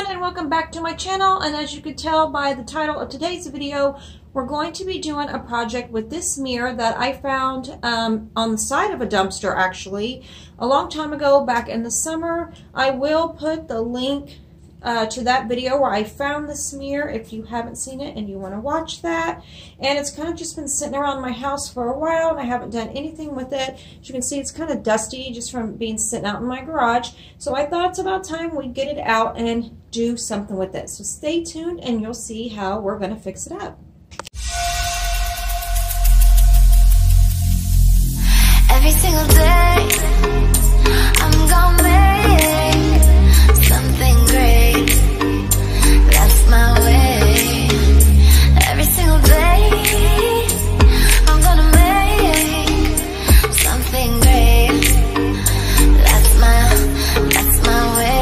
everyone, and welcome back to my channel. And as you could tell by the title of today's video, we're going to be doing a project with this mirror that I found on the side of a dumpster actually a long time ago back in the summer. I will put the link to that video where I found this mirror if you haven't seen it and you want to watch that. And it's kind of just been sitting around my house for a while and I haven't done anything with it. As you can see, it's kind of dusty just from being sitting out in my garage. So I thought it's about time we get it out and do something with it. So stay tuned and you'll see how we're going to fix it up. Every single day I'm gonna make something great. That's my way. Every single day I'm gonna make something great. That's my way.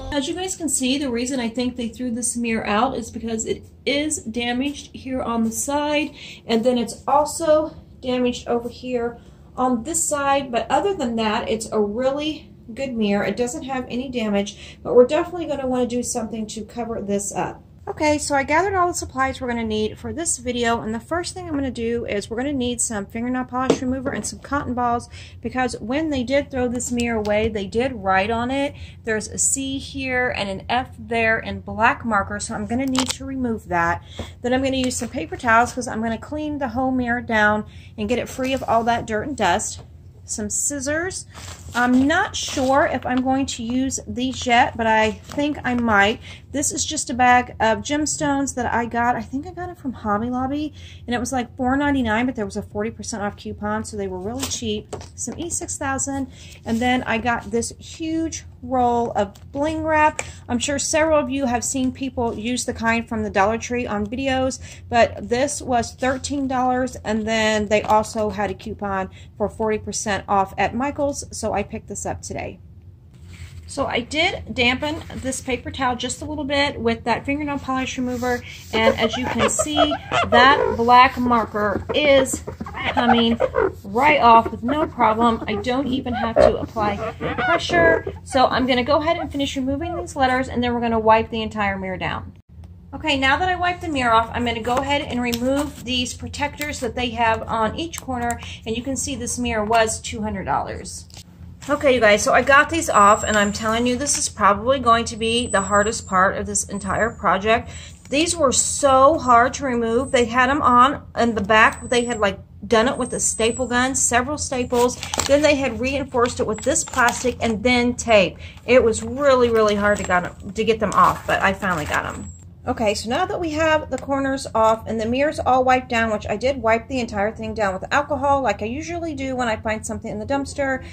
As you guys can see, the reason I think they threw this mirror out is because it is damaged here on the side, and then it's also damaged over here on this side. But other than that, it's a really good mirror. It doesn't have any damage, but we're definitely going to want to do something to cover this up. Okay, so I gathered all the supplies we're going to need for this video, and the first thing I'm going to do is we're going to need some fingernail polish remover and some cotton balls, because when they did throw this mirror away, they did write on it. There's a C here and an F there in black marker, so I'm going to need to remove that. Then I'm going to use some paper towels because I'm going to clean the whole mirror down and get it free of all that dirt and dust. Some scissors. I'm not sure if I'm going to use these yet, but I think I might. This is just a bag of gemstones that I got. I think I got it from Hobby Lobby, and it was like $4.99, but there was a 40% off coupon, so they were really cheap. Some E6000, and then I got this huge roll of bling wrap. I'm sure several of you have seen people use the kind from the Dollar Tree on videos, but this was $13, and then they also had a coupon for 40% off at Michael's, so I picked this up today. So I did dampen this paper towel just a little bit with that fingernail polish remover, and as you can see, that black marker is coming right off with no problem. I don't even have to apply pressure. So I'm going to go ahead and finish removing these letters, and then we're going to wipe the entire mirror down. Okay, now that I wiped the mirror off, I'm going to go ahead and remove these protectors that they have on each corner, and you can see this mirror was $200. Okay, you guys, so I got these off, and I'm telling you, this is probably going to be the hardest part of this entire project. These were so hard to remove. They had them on in the back. They had like done it with a staple gun, several staples. Then they had reinforced it with this plastic and then tape. It was really, really hard to get them off, but I finally got them. Okay, so now that we have the corners off and the mirror's all wiped down, which I did wipe the entire thing down with alcohol like I usually do when I find something in the dumpster,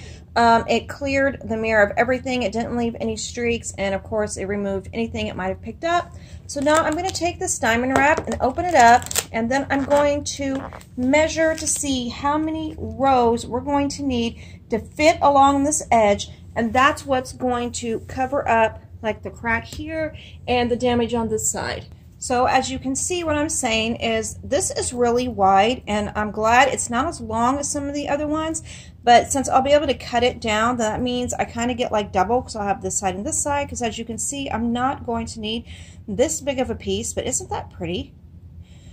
it cleared the mirror of everything. It didn't leave any streaks, and of course it removed anything it might have picked up. So now I'm going to take this diamond wrap and open it up, and then I'm going to measure to see how many rows we're going to need to fit along this edge, and that's what's going to cover up like the crack here and the damage on this side. So as you can see, what I'm saying is this is really wide, and I'm glad it's not as long as some of the other ones, but since I'll be able to cut it down, that means I kind of get like double, because I'll have this side and this side, because as you can see, I'm not going to need this big of a piece, but isn't that pretty?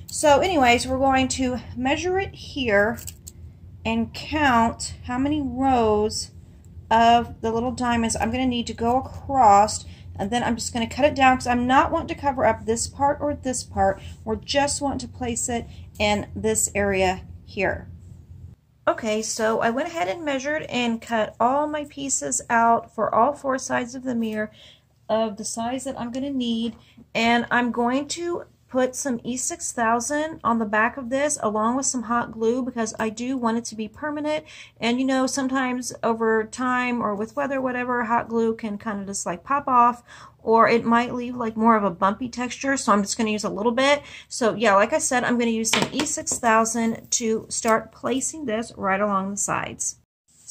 So anyways, we're going to measure it here and count how many rows of the little diamonds I'm going to need to go across. And then I'm just going to cut it down because I'm not wanting to cover up this part or this part. We're just wanting to place it in this area here. Okay, so I went ahead and measured and cut all my pieces out for all four sides of the mirror of the size that I'm going to need. And I'm going to put some E6000 on the back of this along with some hot glue, because I do want it to be permanent. And you know, sometimes over time or with weather, whatever, hot glue can kind of just like pop off, or it might leave like more of a bumpy texture. So I'm just going to use a little bit. So yeah, like I said, I'm going to use some E6000 to start placing this right along the sides.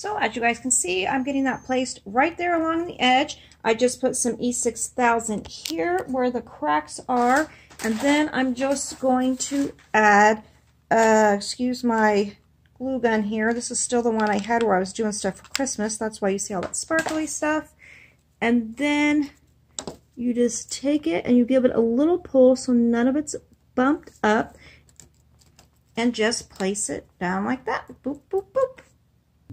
So as you guys can see, I'm getting that placed right there along the edge. I just put some E6000 here where the cracks are, and then I'm just going to add excuse my glue gun here. This is still the one I had where I was doing stuff for Christmas. That's why you see all that sparkly stuff. And then you just take it and you give it a little pull so none of it's bumped up. And just place it down like that. Boop, boop, boop.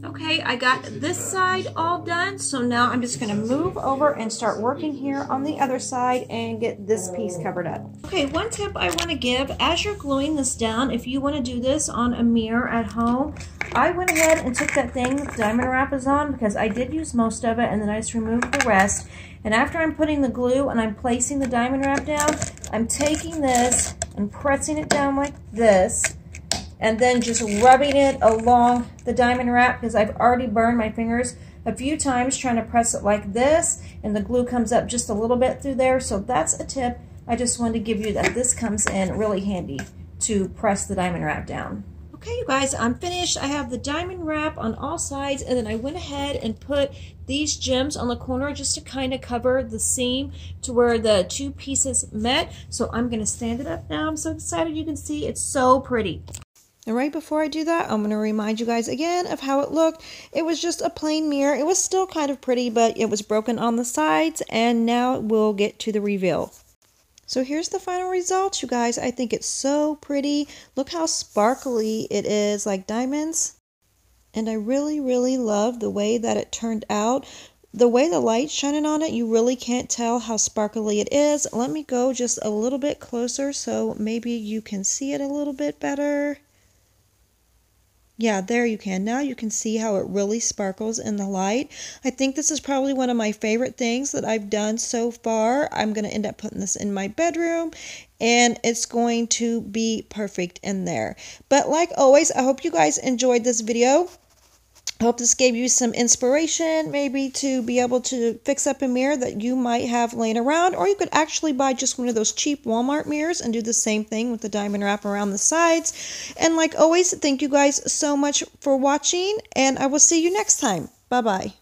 Okay, I got this side all done, so now I'm just going to move over and start working here on the other side and get this piece covered up. Okay, one tip I want to give, as you're gluing this down, if you want to do this on a mirror at home, I went ahead and took that thing that the diamond wrap is on because I did use most of it and then I just removed the rest. And after I'm putting the glue and I'm placing the diamond wrap down, I'm taking this and pressing it down like this. And then just rubbing it along the diamond wrap because I've already burned my fingers a few times trying to press it like this, and the glue comes up just a little bit through there. So that's a tip I just wanted to give you, that this comes in really handy to press the diamond wrap down. Okay, you guys, I'm finished. I have the diamond wrap on all sides, and then I went ahead and put these gems on the corner just to kind of cover the seam to where the two pieces met. So I'm going to stand it up now. I'm so excited. You can see it's so pretty. And right before I do that, I'm going to remind you guys again of how it looked. It was just a plain mirror. It was still kind of pretty, but it was broken on the sides. And now we'll get to the reveal. So here's the final result, you guys. I think it's so pretty. Look how sparkly it is, like diamonds. And I really, really love the way that it turned out. The way the light's shining on it, you really can't tell how sparkly it is. Let me go just a little bit closer so maybe you can see it a little bit better. Yeah, there you can. Now you can see how it really sparkles in the light. I think this is probably one of my favorite things that I've done so far. I'm going to end up putting this in my bedroom, and it's going to be perfect in there. But like always, I hope you guys enjoyed this video. I hope this gave you some inspiration, maybe to be able to fix up a mirror that you might have laying around, or you could actually buy just one of those cheap Walmart mirrors and do the same thing with the diamond wrap around the sides. And like always, thank you guys so much for watching, and I will see you next time. Bye-bye.